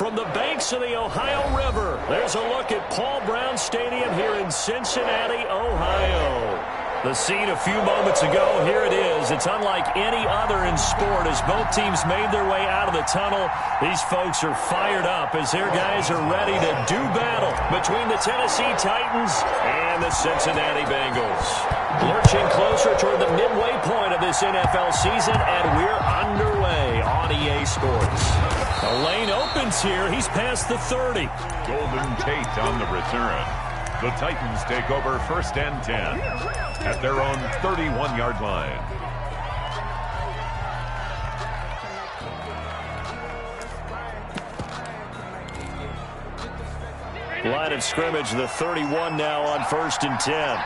from the banks of the Ohio River, there's a look at Paul Brown Stadium here in Cincinnati, Ohio. The scene a few moments ago, here it is. It's unlike any other in sport as both teams made their way out of the tunnel. These folks are fired up as their guys are ready to do battle between the Tennessee Titans and the Cincinnati Bengals. Lurching closer toward the midway point of this NFL season, and we're underway on EA Sports. The lane opens here. He's past the 30. Golden Tate on the return. The Titans take over 1st and 10 at their own 31-yard line. Line of scrimmage, the 31 now on 1st and 10.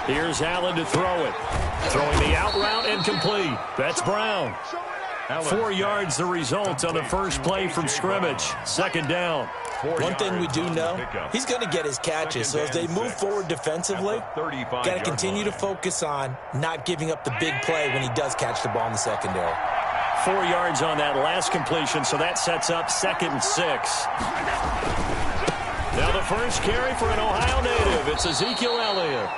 Here's Allen to throw it. Throwing the out route and complete. That's Brown. 4 yards the result on the first play from scrimmage. 2nd down. One thing we do know, he's going to get his catches. So as they move forward defensively, got to continue to focus on not giving up the big play when he does catch the ball in the secondary. 4 yards on that last completion, so that sets up 2nd and 6. Now the first carry for an Ohio native. It's Ezekiel Elliott.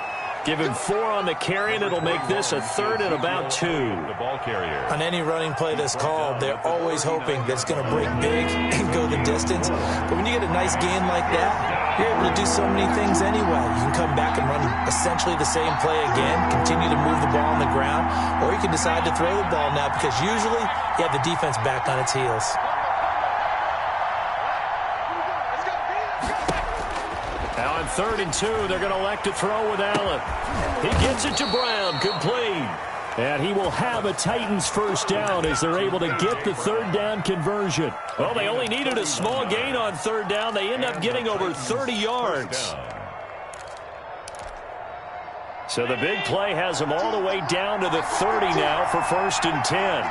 Give him 4 on the carry, and it'll make this a 3rd and about 2. The ball carrier. On any running play that's called, they're always hoping that it's going to break big and go the distance. But when you get a nice gain like that, you're able to do so many things anyway. You can come back and run essentially the same play again, continue to move the ball on the ground, or you can decide to throw the ball now because usually you have the defense back on its heels. Now on 3rd and 2, they're going to elect to throw with Allen. He gets it to Brown, complete. And he will have a Titans first down as they're able to get the 3rd down conversion. Well, they only needed a small gain on 3rd down. They end up getting over 30 yards. So the big play has them all the way down to the 30 now for 1st and 10.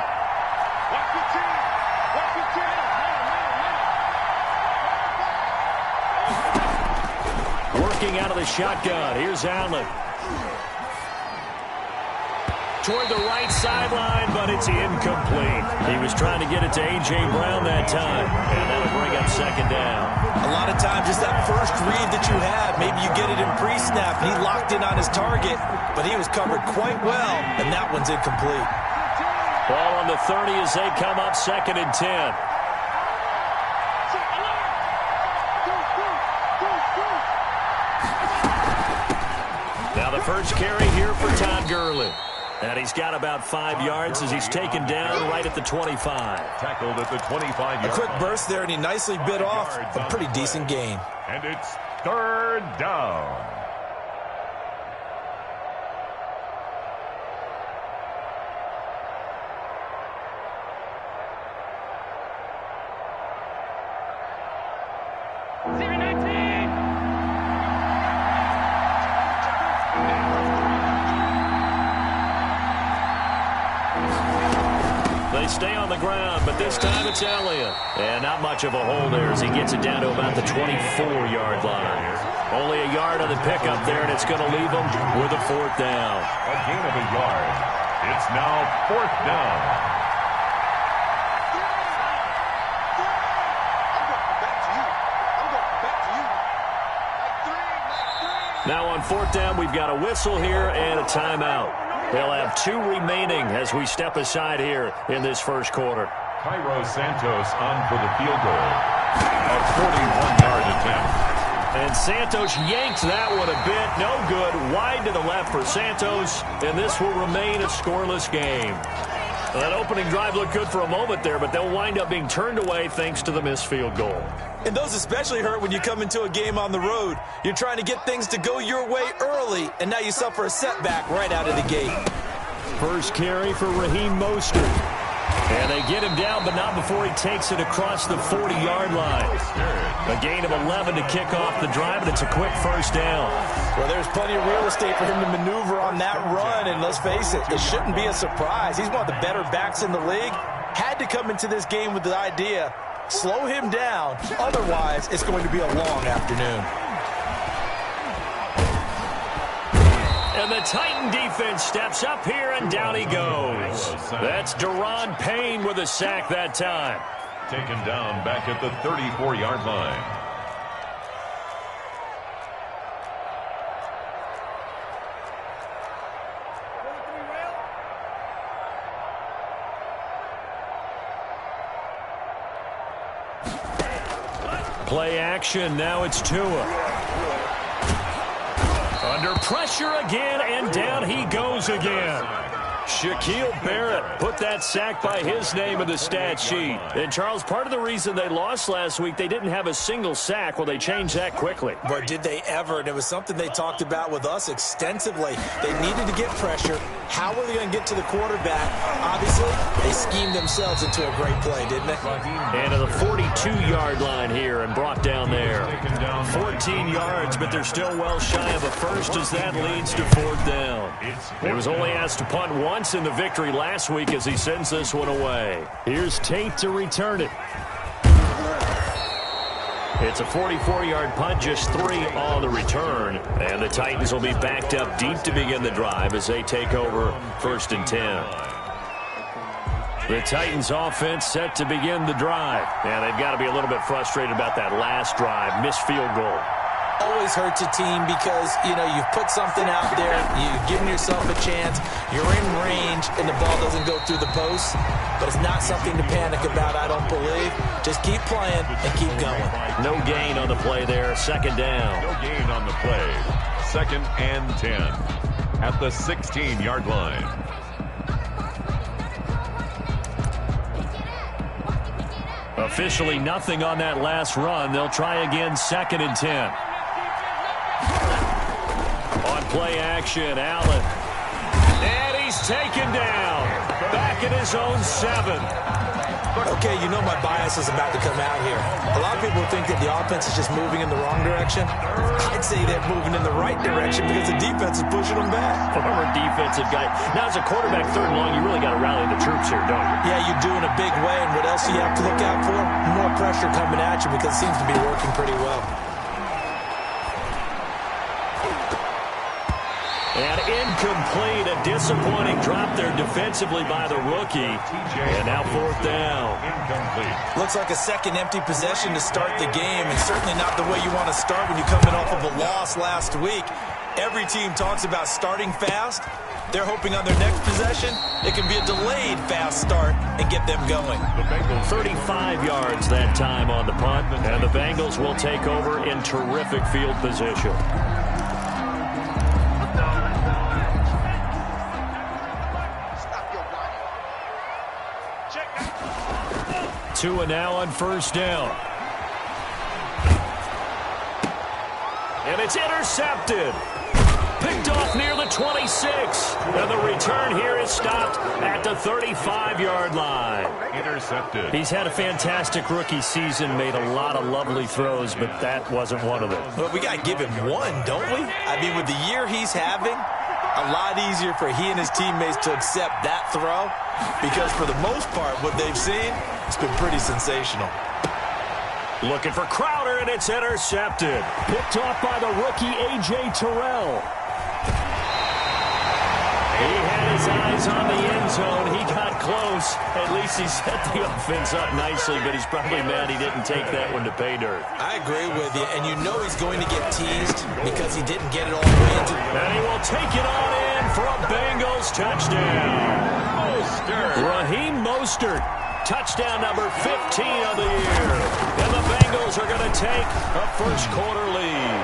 Working out of the shotgun. Here's Allen. Toward the right sideline, but it's incomplete. He was trying to get it to A.J. Brown that time, and that'll bring up 2nd down. A lot of times, just that first read that you have, maybe you get it in pre-snap, and he locked in on his target, but he was covered quite well, and that one's incomplete. Ball on the 30 as they come up 2nd and 10. Now the first carry here for Todd Gurley. And he's got about 5 yards as he's taken down right at the 25. Tackled at the 25-yard line. A quick burst there, and he nicely bit off a pretty decent gain. And it's 3rd down. They stay on the ground, but this time it's Elliott. And not much of a hole there as he gets it down to about the 24-yard line. Only a yard on the pickup there, and it's going to leave them with a 4th down. A gain of a yard. It's now 4th down. Now on 4th down, we've got a whistle here and a timeout. They'll have 2 remaining as we step aside here in this first quarter. Cairo Santos on for the field goal. A 41-yard attempt. And Santos yanked that one a bit. No good. Wide to the left for Santos. And this will remain a scoreless game. Well, that opening drive looked good for a moment there, but they'll wind up being turned away thanks to the missed field goal. And those especially hurt when you come into a game on the road. You're trying to get things to go your way early, and now you suffer a setback right out of the gate. First carry for Raheem Mostert. And they get him down, but not before he takes it across the 40-yard line. A gain of 11 to kick off the drive, and it's a quick first down. Well, there's plenty of real estate for him to maneuver on that run, and let's face it, it shouldn't be a surprise. He's one of the better backs in the league. Had to come into this game with the idea, slow him down, otherwise it's going to be a long afternoon. And the Titan defense steps up here, and down he goes. That's Deron Payne with a sack that time. Taken down back at the 34-yard line. Play action. Now it's Tua. Under pressure again, and down he goes again. Shaquille Barrett put that sack by his name in the stat sheet. And, Charles, part of the reason they lost last week, they didn't have a single sack. Well, they changed that quickly. But did they ever? And it was something they talked about with us extensively. They needed to get pressure. How were they going to get to the quarterback? Obviously, they schemed themselves into a great play, didn't they? And to the 42-yard line here and brought down there. 14 yards, but they're still well shy of a first as that leads to 4th down. He was only asked to punt once in the victory last week as he sends this one away. Here's Tate to return it. It's a 44-yard punt, just 3 on the return. And the Titans will be backed up deep to begin the drive as they take over 1st and 10. The Titans offense set to begin the drive. And they've got to be a little bit frustrated about that last drive. Missed field goal. Always hurts a team because, you've put something out there, you've given yourself a chance, you're in range, and the ball doesn't go through the post. But it's not something to panic about, I don't believe. Just keep playing and keep going. No gain on the play there. 2nd down. No gain on the play. 2nd and 10 at the 16-yard line. Officially nothing on that last run. They'll try again 2nd and 10. On play action, Allen. And he's taken down. Back at his own 7. Okay, my bias is about to come out here. A lot of people think that the offense is just moving in the wrong direction. I'd say they're moving in the right direction because the defense is pushing them back. Former defensive guy. Now, as a quarterback 3rd and long, you really got to rally the troops here, don't you? Yeah, you do in a big way. And what else do you have to look out for? More pressure coming at you because it seems to be working pretty well. And incomplete, a disappointing drop there defensively by the rookie. And now 4th down. Incomplete. Looks like a second empty possession to start the game, and certainly not the way you want to start when you're coming off of a loss last week. Every team talks about starting fast. They're hoping on their next possession, it can be a delayed fast start and get them going. The Bengals 35 yards that time on the punt, and the Bengals will take over in terrific field position. Tua now on 1st down. And it's intercepted. Picked off near the 26. And the return here is stopped at the 35-yard line. intercepted. He's had a fantastic rookie season, made a lot of lovely throws, but that wasn't one of them. Well, we got to give him one, don't we? I mean, with the year he's having, a lot easier for he and his teammates to accept that throw because for the most part, what they've seen, it's been pretty sensational. Looking for Crowder, and it's intercepted. Picked off by the rookie, A.J. Terrell. He had his eyes on the end zone. He got close. At least he set the offense up nicely, but he's probably mad he didn't take that one to pay dirt. I agree with you, and you know he's going to get teased because he didn't get it all the way into. And he will take it on in for a Bengals touchdown. Raheem Mostert. Touchdown number 15 of the year. And the Bengals are going to take a first-quarter lead.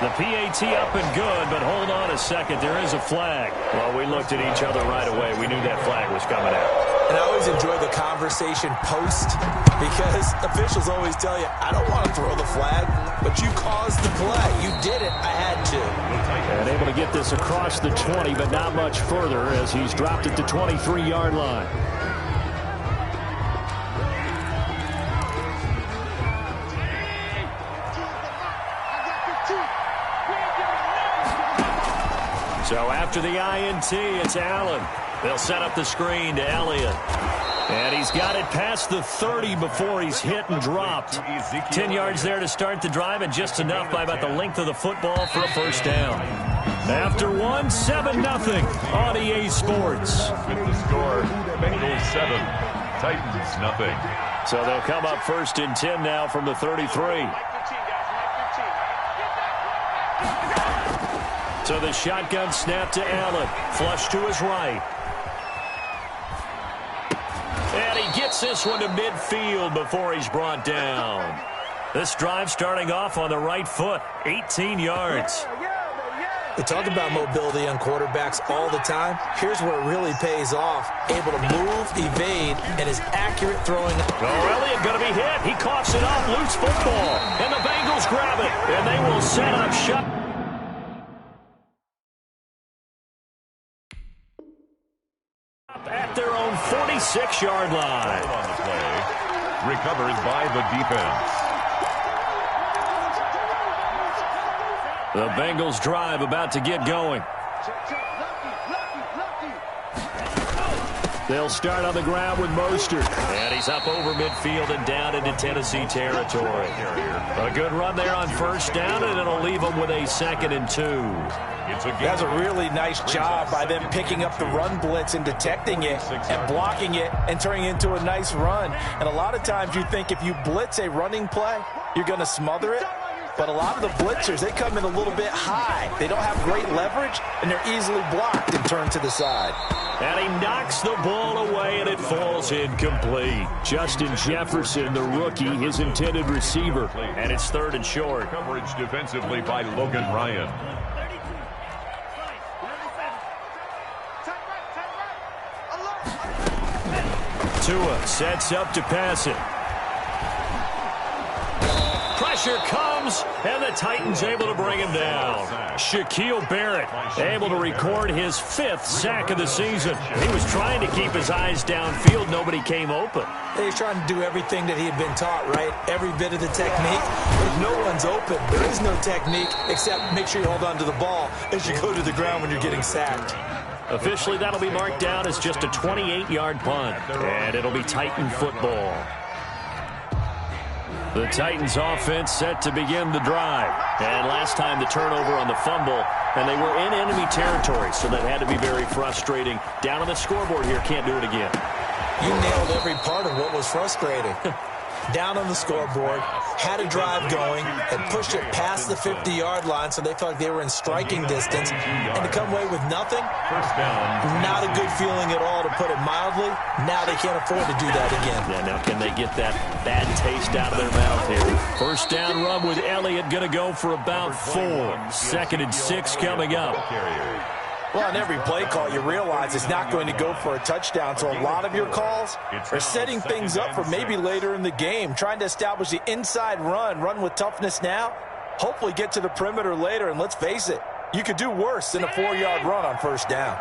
The PAT up and good, but hold on a second. There is a flag. Well, we looked at each other right away. We knew that flag was coming out. And I always enjoy the conversation post because officials always tell you, I don't want to throw the flag, but you caused the play. You did it. I had to. And able to get this across the 20, but not much further as he's dropped at the 23-yard line. So after the INT, it's Allen. They'll set up the screen to Elliott. And he's got it past the 30 before he's hit and dropped. 10 yards there to start the drive, and just enough by about the length of the football for a first down. After one, 7-0 on EA Sports. With the score, Bengals 7, Titans nothing. So they'll come up first and 10 now from the 33. So the shotgun snap to Allen. Flush to his right. And he gets this one to midfield before he's brought down. This drive starting off on the right foot. 18 yards. We talk about mobility on quarterbacks all the time. Here's where it really pays off. Able to move, evade, and is accurate throwing. Oh, Elliott going to be hit. He coughs it up. Loose football. And the Bengals grab it. And they will set up shot. At their own 46-yard line. On the play. Recovered by the defense. The Bengals drive about to get going. They'll start on the ground with Mostert. And he's up over midfield and down into Tennessee territory. A good run there on first down, and it'll leave them with a 2nd and 2. That's a really nice job by them picking up the run blitz and detecting it and blocking it and turning it into a nice run. And a lot of times you think if you blitz a running play, you're going to smother it. But a lot of the blitzers, they come in a little bit high. They don't have great leverage, and they're easily blocked and turned to the side. And he knocks the ball away, and it falls incomplete. Justin Jefferson, the rookie, his intended receiver. And it's 3rd and short. Coverage defensively by Logan Ryan. Tua sets up to pass it. Pressure comes, and the Titans able to bring him down. Shaquille Barrett able to record his 5th sack of the season. He was trying to keep his eyes downfield. Nobody came open. He's trying to do everything that he had been taught, right? Every bit of the technique. But if no one's open, there is no technique except make sure you hold on to the ball as you go to the ground when you're getting sacked. Officially, that'll be marked down as just a 28-yard punt. And it'll be Titan football. The Titans offense set to begin the drive. And last time the turnover on the fumble, and they were in enemy territory, so that had to be very frustrating. Down on the scoreboard here, can't do it again. You nailed every part of what was frustrating. Down on the scoreboard, had a drive going, and pushed it past the 50-yard line so they felt like they were in striking distance. And to come away with nothing, not a good feeling at all, to put it mildly. Now they can't afford to do that again. Yeah, now can they get that bad taste out of their mouth here? First down run with Elliott, going to go for about 4. 2nd and 6 coming up. Well, on every play call, you realize it's not going to go for a touchdown, so a lot of your calls are setting things up for maybe later in the game, trying to establish the inside run with toughness now, hopefully get to the perimeter later, and let's face it, you could do worse than a 4-yard run on first down.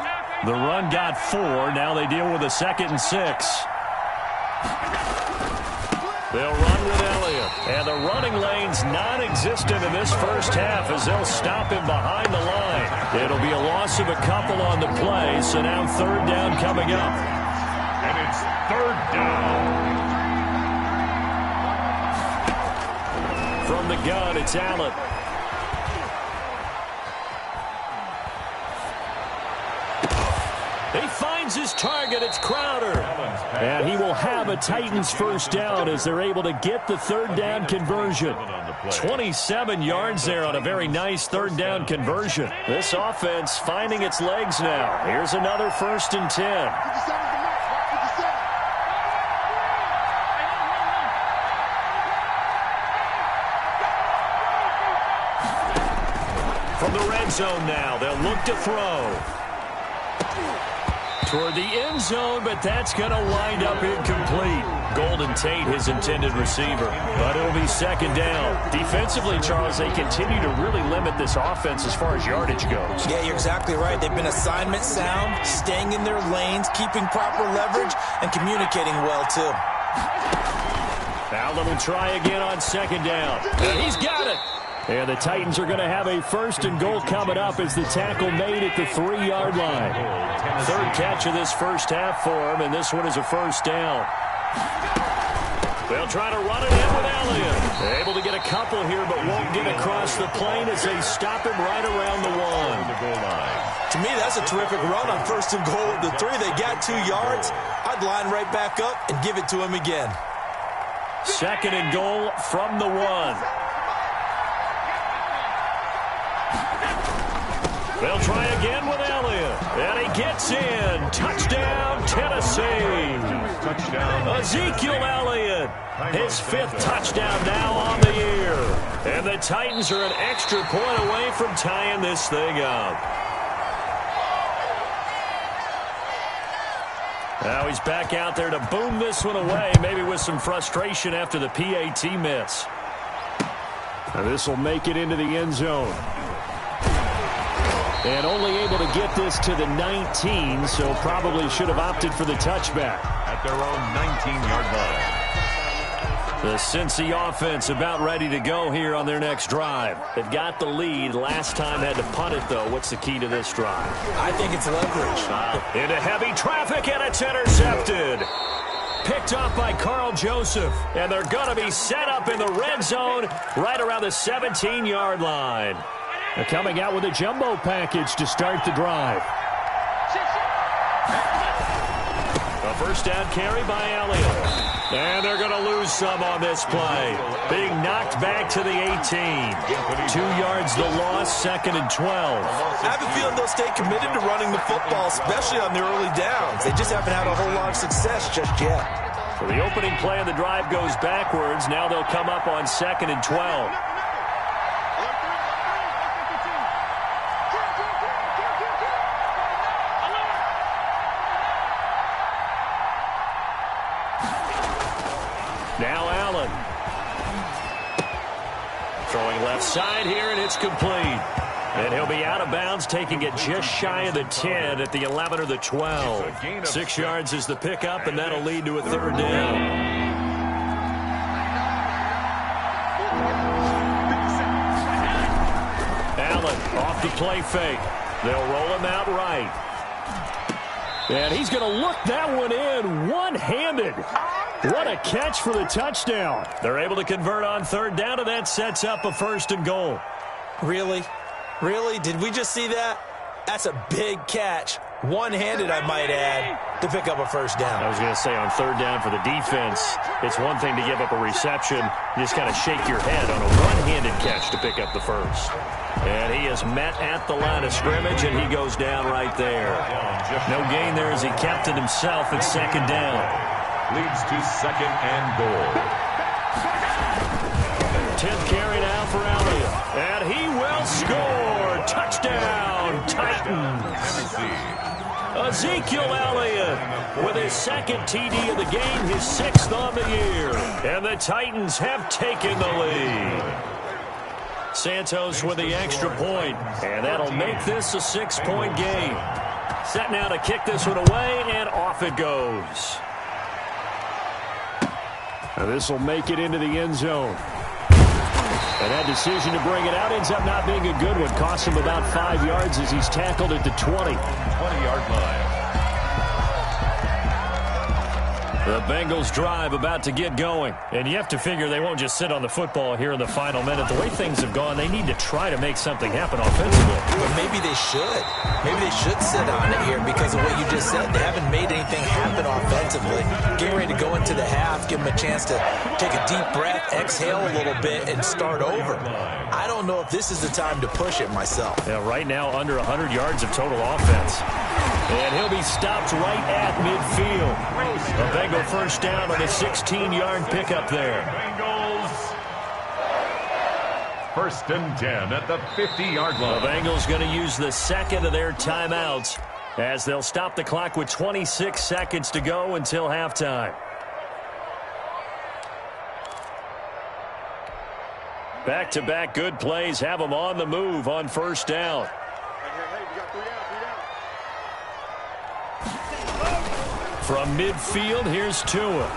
The run got 4. Now they deal with a 2nd and 6. They'll run with Elliott. And the running lane's non-existent in this first half as they'll stop him behind the line. It'll be a loss of a couple on the play, so now 3rd down coming up. And it's 3rd down. From the gun, it's Allen. He finds his target. It's Crowder. And he will have a Titans first down as they're able to get the 3rd down conversion. 27 yards there on a very nice 3rd down conversion. This offense finding its legs now. Here's another 1st and 10. From the red zone now, they'll look to throw. Toward the end zone, but that's going to wind up incomplete. Golden Tate, his intended receiver. But it'll be 2nd down. Defensively, Charles, they continue to really limit this offense as far as yardage goes. Yeah, you're exactly right. They've been assignment sound, staying in their lanes, keeping proper leverage, and communicating well, too. Allen will try again on 2nd down. And he's got it. And the Titans are going to have a 1st and goal coming up as the tackle made at the 3-yard line. 3rd catch of this first half for him, and this one is a 1st down. They'll try to run it in with Allen. Elliott. Able to get a couple here, but won't get across the plane as they stop him right around the 1. The goal line. To me, that's a terrific run on 1st and goal. The 3, they got 2 yards. I'd line right back up and give it to him again. 2nd and goal from the 1. They'll try again with Elliott. And he gets in. Touchdown, Tennessee. Touchdown. Ezekiel Elliott. His 5th touchdown now on the year. And the Titans are an extra point away from tying this thing up. Now he's back out there to boom this one away, maybe with some frustration after the PAT miss. Now this will make it into the end zone. And only able to get this to the 19, so probably should have opted for the touchback. At their own 19-yard line. The Cincy offense about ready to go here on their next drive. They've got the lead. Last time had to punt it, though. What's the key to this drive? I think it's leverage. Into heavy traffic, and it's intercepted. Picked off by Carl Joseph. And they're going to be set up in the red zone right around the 17-yard line. They're coming out with a jumbo package to start the drive. A first down carry by Elliott. And they're going to lose some on this play. Being knocked back to the 18. 2 yards the loss, 2nd and 12. I have a feeling they'll stay committed to running the football, especially on the early downs. They just haven't had a whole lot of success just yet. So the opening play of the drive goes backwards. Now they'll come up on 2nd and 12. Now Allen. Throwing left side here, and it's complete. And he'll be out of bounds, taking it just shy of the 10 at the 11 or the 12. 6 yards is the pickup, and that'll lead to a 3rd down. Allen off the play fake. They'll roll him out right. And he's going to look that one in one-handed. What a catch for the touchdown. They're able to convert on 3rd down, and that sets up a 1st and goal. Really? Really? Did we just see that? That's a big catch. One-handed, I might add, to pick up a 1st down. I was going to say on 3rd down for the defense, it's one thing to give up a reception. You just kind of shake your head on a one-handed catch to pick up the 1st. And he is met at the line of scrimmage, and he goes down right there. No gain there as he kept it himself at 2nd down. Leads to 2nd and goal. 10th carry now for Elliott. And he will score. Touchdown, Titans. Ezekiel Elliott with his 2nd TD of the game, his 6th on the year. And the Titans have taken the lead. Santos with the extra point, and that'll make this a 6-point game. Set now to kick this one away, and off it goes. Now this will make it into the end zone. And that decision to bring it out ends up not being a good one. Costs him about 5 yards as he's tackled at the 20. 20-yard line. The Bengals drive about to get going. And you have to figure they won't just sit on the football here in the final minute. The way things have gone, they need to try to make something happen offensively. But maybe they should. Maybe they should sit on it here because of what you just said. They haven't made anything happen offensively. Getting ready to go into the half, give them a chance to take a deep breath, exhale a little bit, and start over. I don't know if this is the time to push it myself. Yeah, right now under 100 yards of total offense. And he'll be stopped right at midfield. A Bengal first down on a 16-yard pickup there. Bengals. 1st and 10 at the 50-yard line. The Bengals going to use the 2nd of their timeouts as they'll stop the clock with 26 seconds to go until halftime. Back-to-back good plays have them on the move on 1st down. From midfield, here's Tua.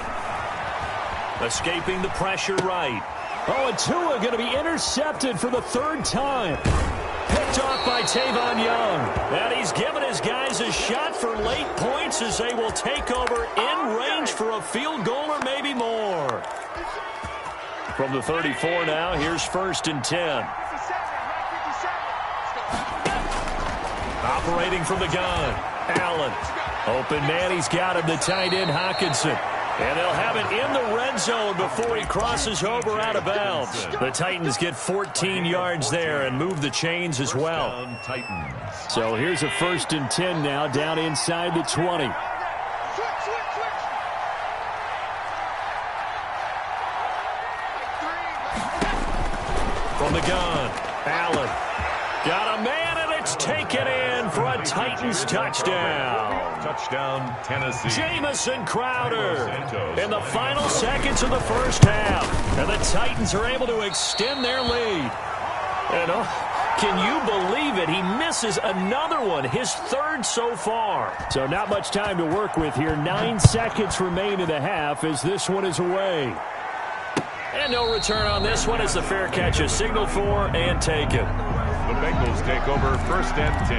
Escaping the pressure right. Oh, and Tua going to be intercepted for the 3rd time. Picked off by Tavon Young. And he's given his guys a shot for late points as they will take over in range for a field goal or maybe more. From the 34 now, here's 1st and 10. Operating from the gun, Allen. Open man, he's got him, the tight end, Hockenson. And they'll have it in the red zone before he crosses over out of bounds. The Titans get 14 yards there and move the chains as well. So here's a 1st and 10 now, down inside the 20. From the gun, Allen. Got a man, and it's taken in for a Titans touchdown. Touchdown, Tennessee. Jamison Crowder in the final seconds of the first half. And the Titans are able to extend their lead. And can you believe it? He misses another one, his 3rd so far. So not much time to work with here. 9 seconds remain in the half as this one is away. And no return on this one as the fair catch is signaled for and taken. The Bengals take over 1st and 10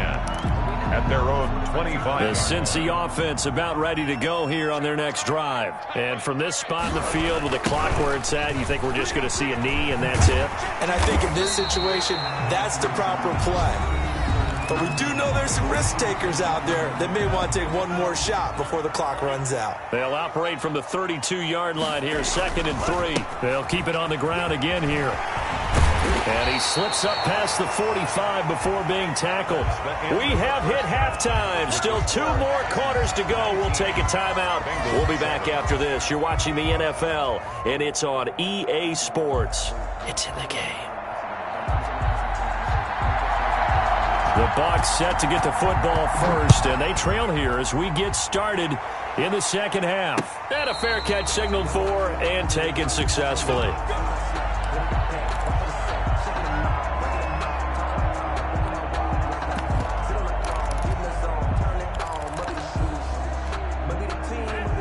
at their own 25. The Cincy offense about ready to go here on their next drive. And from this spot in the field with the clock where it's at, you think we're just going to see a knee and that's it? And I think in this situation, that's the proper play. But we do know there's some risk takers out there that may want to take one more shot before the clock runs out. They'll operate from the 32-yard line here, 2nd and 3. They'll keep it on the ground again here. And he slips up past the 45 before being tackled. We have hit halftime. Still 2 more quarters to go. We'll take a timeout. We'll be back after this. You're watching the NFL, and it's on EA Sports. It's in the game. The Bucs set to get the football first, and they trail here as we get started in the second half. And a fair catch signaled for and taken successfully.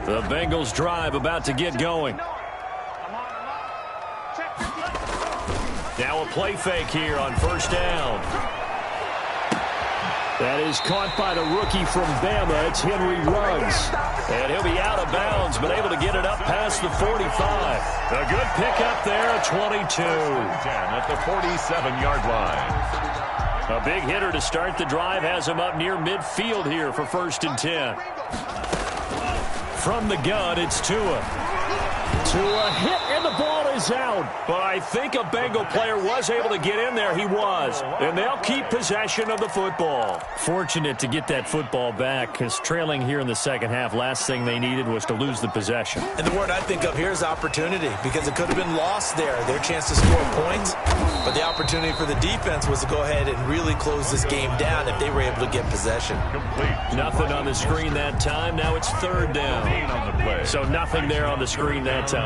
The Bengals drive about to get going. Now a play fake here on 1st down. That is caught by the rookie from Bama. It's Henry Ruggs. And he'll be out of bounds, but able to get it up past the 45. A good pickup there, 22. 10 at the 47-yard line. A big hitter to start the drive has him up near midfield here for 1st and 10. From the gun, it's Tua. Tua hit, and the ball is out. But I think a Bengal player was able to get in there. He was. And they'll keep possession of the football. Fortunate to get that football back, because trailing here in the second half, last thing they needed was to lose the possession. And the word I think of here is opportunity, because it could have been lost there. Their chance to score points. But the opportunity for the defense was to go ahead and really close this game down if they were able to get possession. Complete. Nothing on the screen that time. Now it's 3rd down. On the play. So nothing there on the screen that time.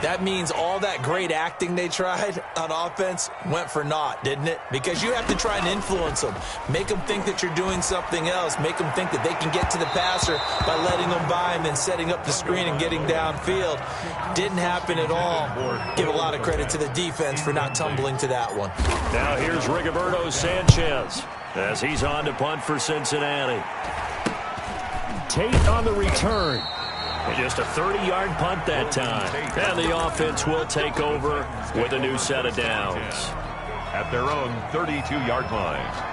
That means all that great acting they tried on offense went for naught, didn't it? Because you have to try and influence them. Make them think that you're doing something else. Make them think that they can get to the passer by letting them by him and setting up the screen and getting downfield. Didn't happen at all. Give a lot of credit to the defense for not tumbling to that one. Now here's Rigoberto Sanchez as he's on to punt for Cincinnati. Tate on the return. And just a 30-yard punt that time. And the offense will take over with a new set of downs. At their own 32-yard line.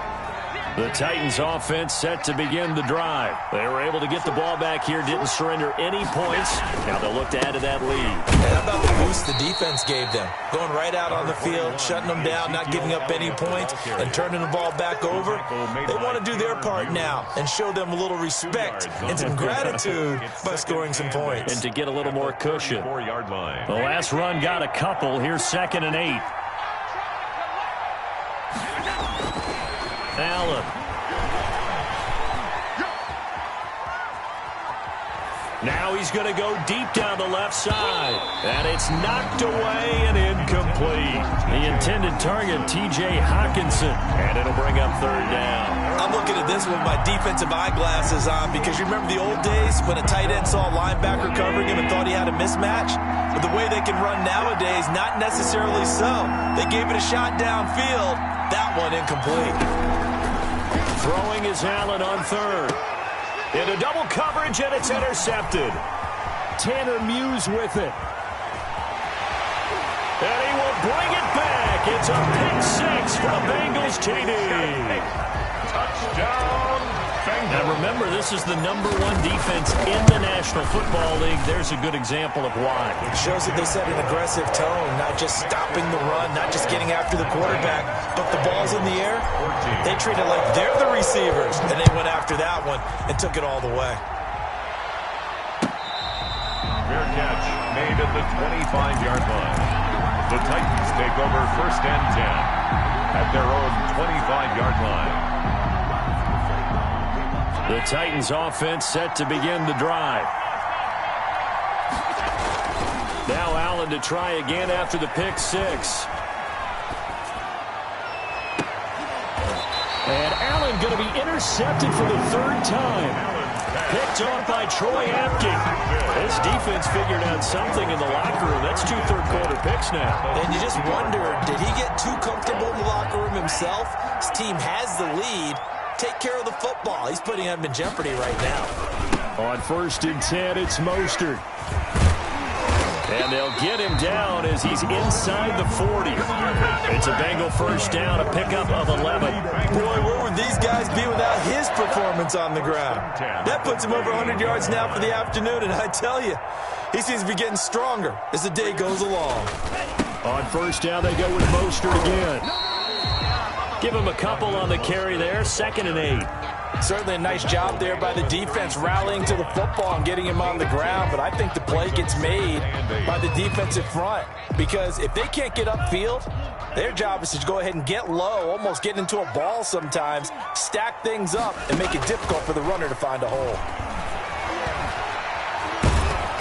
The Titans offense set to begin the drive. They were able to get the ball back here, didn't surrender any points. Now they'll look to add to that lead. And how about the boost the defense gave them? Going right out on the field, shutting them down, not giving up any points, and turning the ball back over. They want to do their part now and show them a little respect and some gratitude by scoring some points. And to get a little more cushion. The last run got a couple. Here's 2nd and 8. Allen. Now he's going to go deep down the left side. And it's knocked away and incomplete. The intended target, T.J. Hockenson. And it'll bring up 3rd down. I'm looking at this with my defensive eyeglasses on because you remember the old days when a tight end saw a linebacker covering him and thought he had a mismatch? But the way they can run nowadays, not necessarily so. They gave it a shot downfield. That one incomplete. Throwing is Allen on 3rd. Into double coverage, and it's intercepted. Tanner Muse with it. bring it back. It's a pick 6 for the Bengals TD. Touchdown, Bengals. Now remember, this is the #1 defense in the National Football League. There's a good example of why. It shows that they set an aggressive tone, not just stopping the run, not just getting after the quarterback, but the ball's in the air. They treat it like they're the receivers, and they went after that one and took it all the way. Fair catch made at the 25-yard line. The Titans take over 1st and 10 at their own 25-yard line. The Titans offense set to begin the drive. Now Allen to try again after the pick 6. And Allen going to be intercepted for the 3rd time. Picked off by Troy Apke. This defense figured out something in the locker room. That's 2 third-quarter picks now. And you just wonder, did he get too comfortable in the locker room himself? His team has the lead. Take care of the football. He's putting them in jeopardy right now. On 1st and 10, it's Mostert. And they'll get him down as he's inside the 40. It's a Bengal 1st down, a pickup of 11. Boy, where would these guys be without his performance on the ground? That puts him over 100 yards now for the afternoon, and I tell you, he seems to be getting stronger as the day goes along. On 1st down, they go with Mostert again. Give him a couple on the carry there, 2nd and 8. Certainly a nice job there by the defense rallying to the football and getting him on the ground, but I think the play gets made by the defensive front because if they can't get upfield, their job is to go ahead and get low, almost get into a ball sometimes, stack things up, and make it difficult for the runner to find a hole.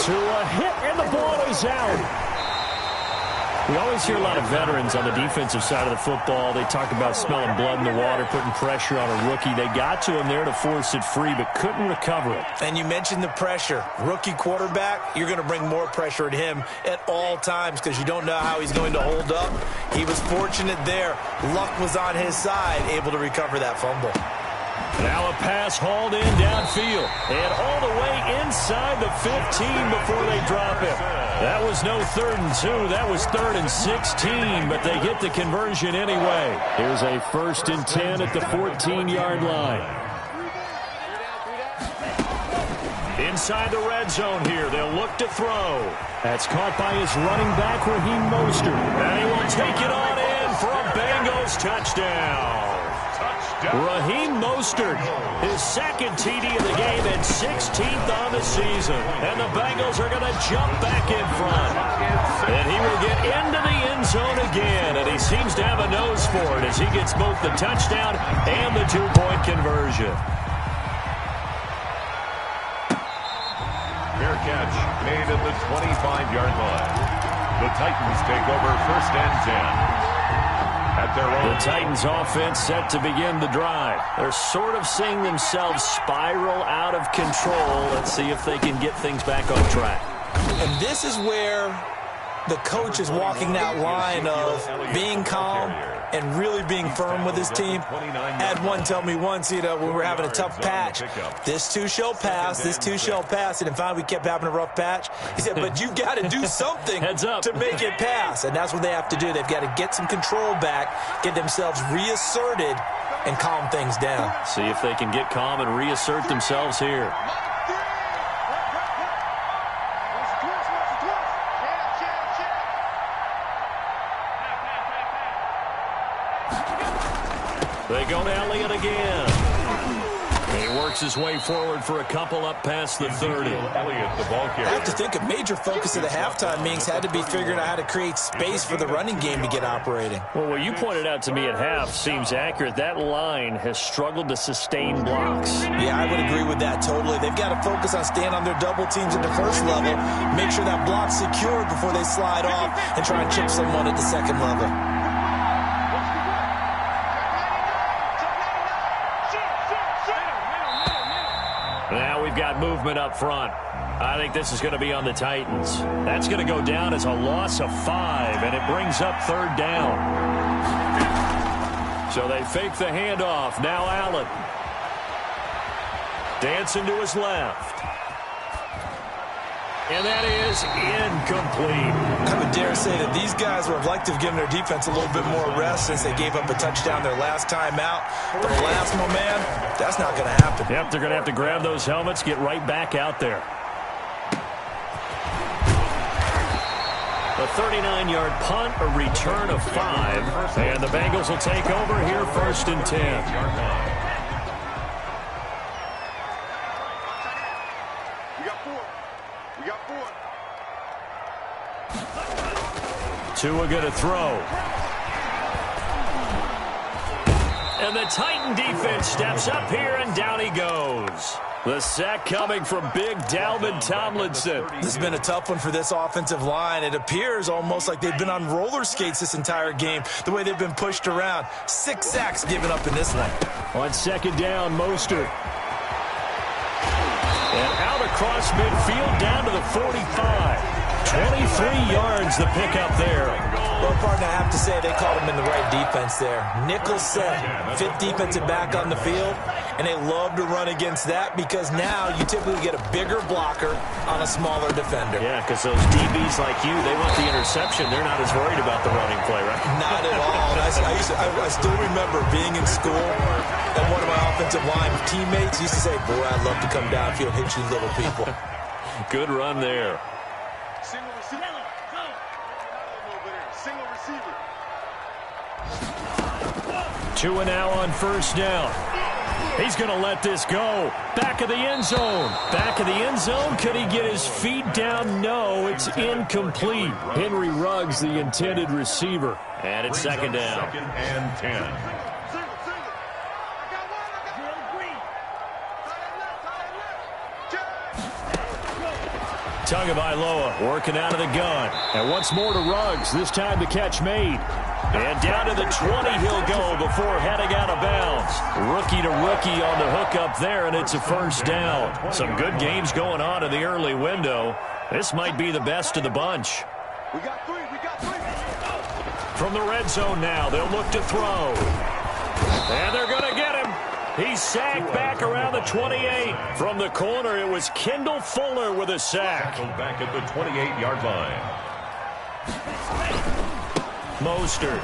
To a hit, and the ball is out. We always hear a lot of veterans on the defensive side of the football. They talk about smelling blood in the water, putting pressure on a rookie. They got to him there to force it free, but couldn't recover it. And you mentioned the pressure. Rookie quarterback, you're going to bring more pressure at him at all times because you don't know how he's going to hold up. He was fortunate there. Luck was on his side, able to recover that fumble. Now a pass hauled in downfield and all the way inside the 15 before they drop him. That was no 3rd and 2. That was 3rd and 16, but they get the conversion anyway. Here's a 1st and 10 at the 14-yard line. Inside the red zone here. They'll look to throw. That's caught by his running back, Raheem Mostert. And he will take it on in for a Bengals touchdown. Raheem Mostert, his 2nd TD of the game and 16th on the season. And the Bengals are going to jump back in front. And he will get into the end zone again. And he seems to have a nose for it as he gets both the touchdown and the 2-point conversion. Fair catch made at the 25-yard line. The Titans take over 1st and 10. The Titans offense set to begin the drive. They're sort of seeing themselves spiral out of control. Let's see if they can get things back on track. And this is where the coach is walking that line of being calm and really being firm with his team. Had one tell me once, when we were having a tough patch, this too shall pass, this too shall pass, and finally we kept having a rough patch. He said, but you've got to do something to make it pass, and that's what they have to do. They've got to get some control back, get themselves reasserted, and calm things down. See if they can get calm and reassert themselves here. They go to Elliott again. He works his way forward for a couple up past the 30. Elliott, the ball carrier. I have to think a major focus of the halftime meetings had to be figuring out how to create space for the running game to get operating. Well, what you pointed out to me at half seems accurate. That line has struggled to sustain blocks. Yeah, I would agree with that totally. They've got to focus on staying on their double teams at the first level, make sure that block's secured before they slide off and try and chip someone at the second level. Now we've got movement up front. I think this is going to be on the Titans. That's going to go down as a loss of 5, and it brings up 3rd down. So they fake the handoff. Now Allen. Dancing to his left. And that is incomplete. I would dare say that these guys would have liked to have given their defense a little bit more rest since they gave up a touchdown their last time out. But alas, my man, that's not going to happen. Yep, they're going to have to grab those helmets, get right back out there. A 39-yard punt, a return of 5. And the Bengals will take over here, 1st and 10. Tua going to throw. And the Titan defense steps up here, and down he goes. The sack coming from big Dalvin Tomlinson. This has been a tough one for this offensive line. It appears almost like they've been on roller skates this entire game, the way they've been pushed around. 6 sacks given up in this one. On 2nd down, Mostert. And out across midfield down to the 45. 23 yards the pickup there. Well, partner, I have to say they called him in the right defense there. Nickel set, 5th defensive back on the field, and they love to run against that because now you typically get a bigger blocker on a smaller defender. Yeah, because those DBs like you, they want the interception. They're not as worried about the running play, right? Not at all. I still remember being in school, and one of my offensive line teammates used to say, boy, I'd love to come downfield and hit you little people. Good run there. Tua now on 1st down. He's going to let this go. Back of the end zone. Back of the end zone. Could he get his feet down? No, it's incomplete. Henry Ruggs, the intended receiver. And it's 2nd down. 2nd and 10. Tagovailoa working out of the gun. And once more to Ruggs. This time the catch made. And down to the 20 he'll go before heading out of bounds. Rookie to rookie on the hook up there, and it's a 1st down. Some good games going on in the early window. This might be the best of the bunch. We got 3. From the red zone now, they'll look to throw. And they're going to get him. He's sacked back around the 28. From the corner, it was Kendall Fuller with a sack. Back at the 28-yard line. Mostert.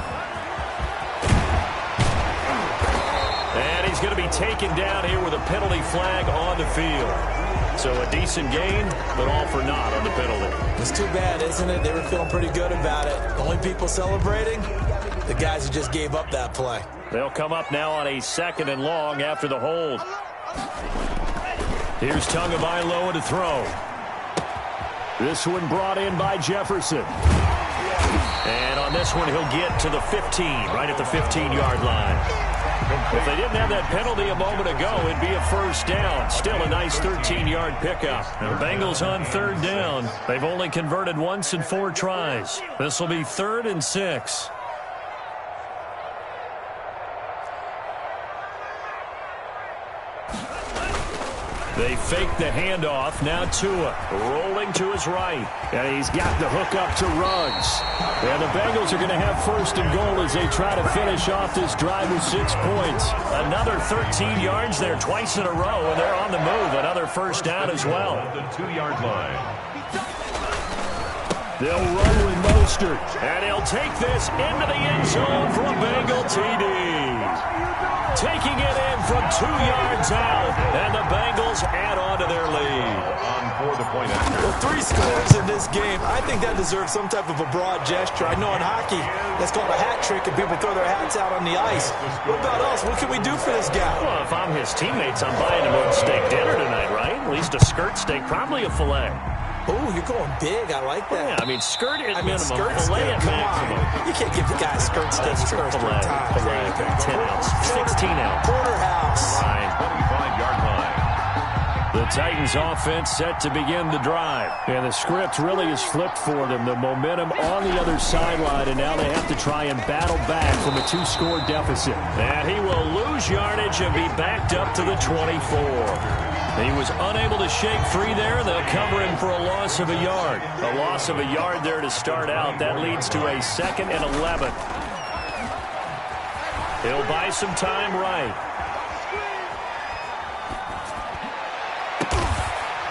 And he's going to be taken down here with a penalty flag on the field. So a decent gain, but all for naught on the penalty. It's too bad, isn't it? They were feeling pretty good about it. The only people celebrating, the guys who just gave up that play. They'll come up now on a 2nd and long after the hold. Here's Tagovailoa to throw. This one brought in by Jefferson. And on this one, he'll get to the 15, right at the 15-yard line. If they didn't have that penalty a moment ago, it'd be a 1st down. Still a nice 13-yard pickup. The Bengals on 3rd down. They've only converted once in 4 tries. This will be 3rd and 6. They fake the handoff. Now Tua rolling to his right. And he's got the hook up to Ruggs. And the Bengals are going to have 1st and goal as they try to finish off this drive with 6 points. Another 13 yards there twice in a row, and they're on the move. Another 1st down as well. The 2-yard line. They'll run with Mostert. And he'll take this into the end zone for a Bengal TD. Taking it in from 2 yards out, and the Bengals add on to their lead. On for the point after. Well, 3 scores in this game. I think that deserves some type of a broad gesture. I know in hockey, that's called a hat trick, and people throw their hats out on the ice. What about us? What can we do for this guy? Well, if I'm his teammates, I'm buying him a steak dinner tonight, right? At least a skirt steak, probably a filet. Oh, you're going big. I like that. Yeah, I mean, skirt at minimum, skirt filet steak, at come maximum. on. You can't give the guy a skirt steak. Skirt Filet, time. filet, 10 ounce, 16 ounce. Porterhouse. Fine. 25-yard line. The Titans offense set to begin the drive. And the script really is flipped for them. The momentum on the other sideline, and now they have to try and battle back from a 2-score deficit. And he will lose yardage and be backed up to the 24. He was unable to shake free there. They'll cover him for a loss of a yard. A loss of a yard there to start out. That leads to a 2nd and 11. He'll buy some time right.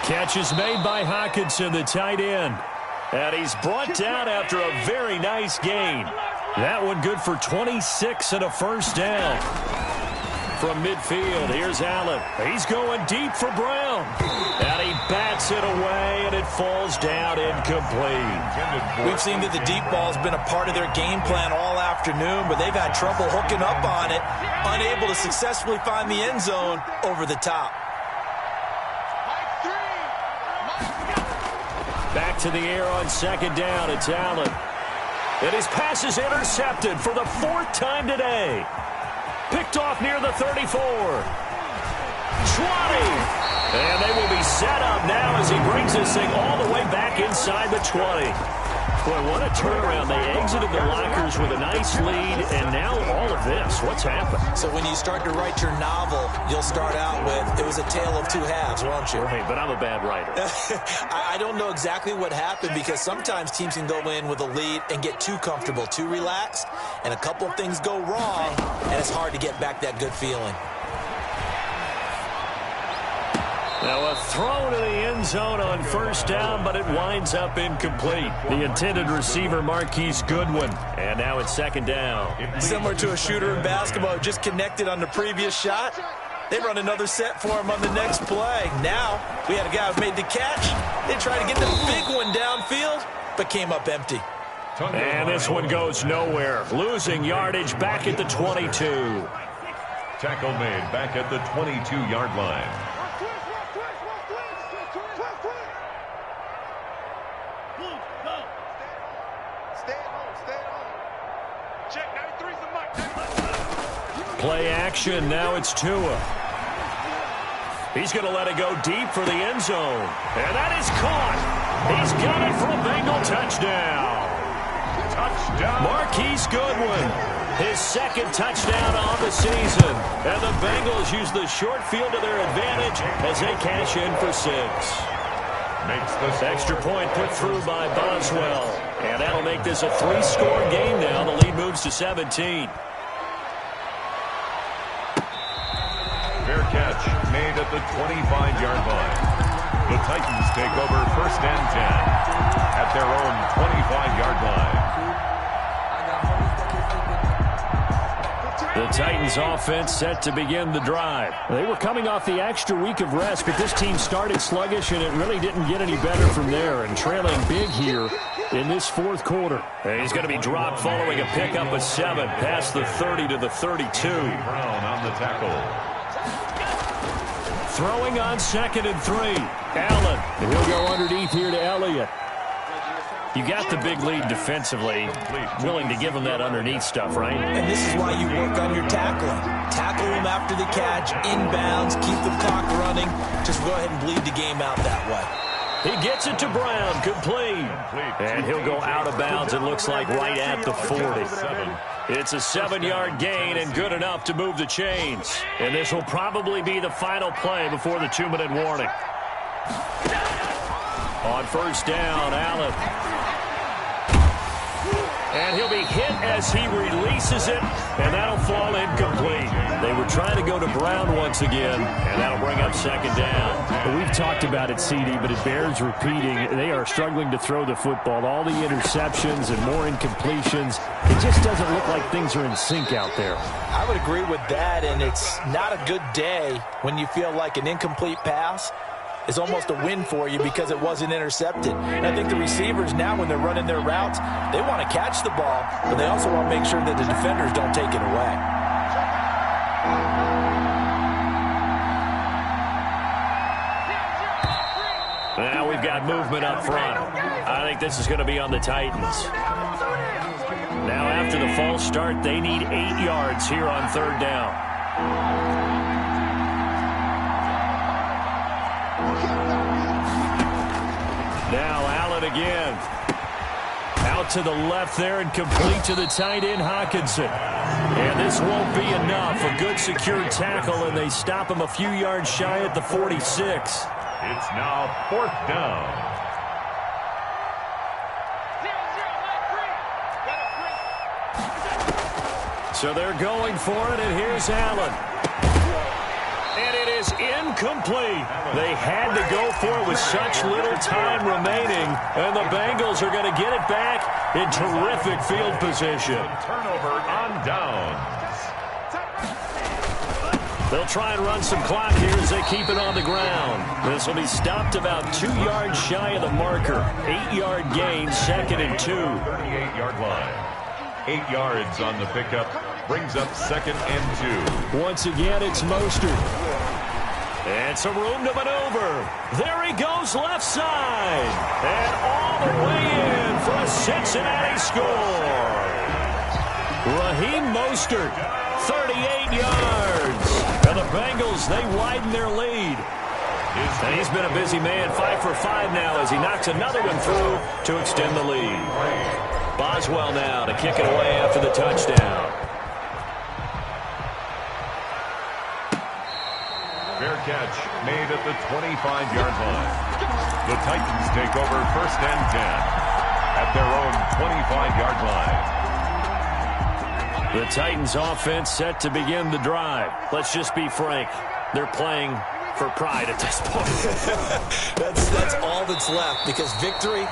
Catch is made by Hockenson, the tight end. And he's brought down after a very nice gain. That one good for 26 and a first down. From midfield, here's Allen. He's going deep for Brown. And he bats it away, and it falls down incomplete. We've seen that the deep ball has been a part of their game plan all afternoon, but they've had trouble hooking up on it, unable to successfully find the end zone over the top. Back to the air on second down. It's Allen. And his pass is intercepted for the fourth time today. Picked off near the 34. 20. And they will be set up now as he brings this thing all the way back inside the 20. Boy, what a turnaround. They exited the lockers with a nice lead, and now all of this. What's happened? So when you start to write your novel, you'll start out with, it was a tale of two halves, won't you? Hey, but I'm a bad writer. I don't know exactly what happened, because sometimes teams can go in with a lead and get too comfortable, too relaxed, and a couple of things go wrong, and it's hard to get back that good feeling. Now a throw to the end zone on first down, but it winds up incomplete. The intended receiver, Marquise Goodwin. And now it's second down. Similar to a shooter in basketball who just connected on the previous shot. They run another set for him on the next play. Now we had a guy who made the catch. They tried to get the big one downfield, but came up empty. And this one goes nowhere. Losing yardage back at the 22. Tackle made back at the 22-yard line. Play action. Now it's Tua. He's going to let it go deep for the end zone. And that is caught. He's got it for a Bengal touchdown. Touchdown. Marquise Goodwin. His second touchdown on the season. And the Bengals use the short field to their advantage as they cash in for 6. Makes the extra point put through by Boswell. And that'll make this a 3-score game now. The lead moves to 17. Fair catch made at the 25-yard line. The Titans take over first and 10 at their own 25-yard line. The Titans offense set to begin the drive. They were coming off the extra week of rest, but this team started sluggish, and it really didn't get any better from there, and trailing big here in this fourth quarter. And he's going to be dropped following a pickup of 7 past the 30 to the 32. Brown on the tackle. Throwing on 2nd and 3. Allen. And he'll go underneath here to Elliott. You got the big lead defensively. Willing to give him that underneath stuff, right? And this is why you work on your tackling. Tackle him after the catch, inbounds, keep the clock running. Just go ahead and bleed the game out that way. He gets it to Brown, complete. And he'll go out of bounds, it looks like, right at the 40. It's a 7-yard gain and good enough to move the chains. And this will probably be the final play before the 2-minute warning. On first down, Allen. And he'll be hit as he releases it, and that'll fall incomplete. They were trying to go to Brown once again, and that'll bring up second down. We've talked about it, CD, but it bears repeating. They are struggling to throw the football. All the interceptions and more incompletions. It just doesn't look like things are in sync out there. I would agree with that, and it's not a good day when you feel like an incomplete pass is almost a win for you because it wasn't intercepted. And I think the receivers now, when they're running their routes, they want to catch the ball, but they also want to make sure that the defenders don't take it away. Now we've got movement up front. I think this is going to be on the Titans. Now after the false start, they need 8 yards here on third down. Now Allen again. Out to the left there and complete to the tight end, Hockenson. And this won't be enough. A good secured tackle, and they stop him a few yards shy at the 46. It's now fourth down. So they're going for it, and here's Allen. And it is incomplete. They had to go for it with such little time remaining, and the Bengals are going to get it back in terrific field position. Turnover on downs. They'll try and run some clock here as they keep it on the ground. This will be stopped about 2 yards shy of the marker. 8-yard gain, 2nd and 2. 38-yard line. 8 yards on the pickup. Brings up 2nd and 2. Once again, it's Mostert. And some room to maneuver. There he goes left side. And all the way in for a Cincinnati score. Raheem Mostert, 38 yards. And the Bengals, they widen their lead. And he's been a busy man, 5 for 5 now as he knocks another one through to extend the lead. Boswell now to kick it away after the touchdown. Fair catch made at the 25-yard line. The Titans take over 1st and 10 at their own 25-yard line. The Titans offense set to begin the drive. Let's just be frank. They're playing for pride at this point. That's all that's left, because victory,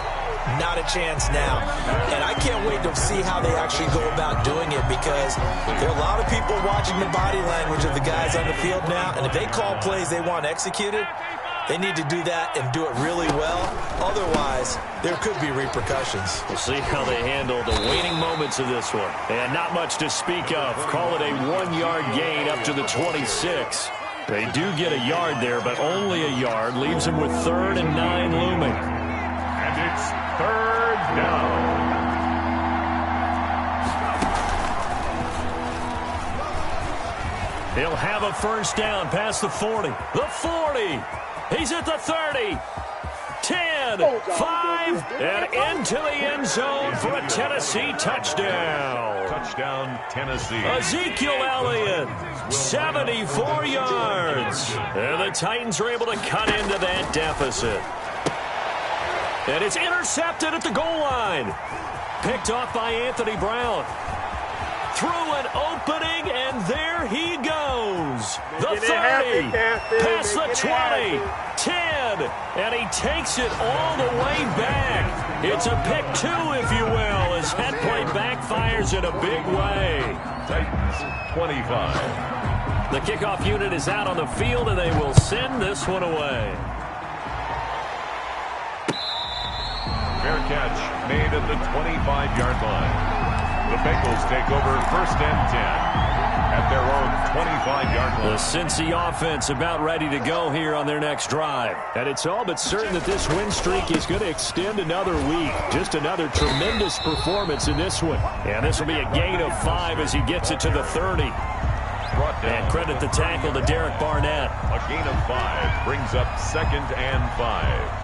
not a chance now. And I can't wait to see how they actually go about doing it, because there are a lot of people watching the body language of the guys on the field now, and if they call plays they want executed, they need to do that and do it really well. Otherwise, there could be repercussions. We'll see how they handle the waning moments of this one. And not much to speak of. Call it a 1-yard gain up to the 26. They do get a yard there, but only a yard. Leaves them with 3rd and 9 looming. And it's 3rd down. He'll have a first down past the 40. The 40. He's at the 30. 10, 5, and into the end zone for a Tennessee touchdown. Touchdown, Tennessee. Ezekiel Elliott, 74 yards. And the Titans are able to cut into that deficit. And it's intercepted at the goal line. Picked off by Anthony Brown. Through an opening, and there he goes. The 30, past the 20, 10, and he takes it all the way back. It's a pick 2, if you will, as that play backfires in a big way. Titans, 25. The kickoff unit is out on the field, and they will send this one away. Fair catch made at the 25-yard line. The Bengals take over 1st and 10 at their own 25-yard line. The Cincy offense about ready to go here on their next drive. And it's all but certain that this win streak is going to extend another week. Just another tremendous performance in this one. And this will be a gain of 5 as he gets it to the 30. And credit the tackle to Derek Barnett. A gain of 5 brings up 2nd and 5.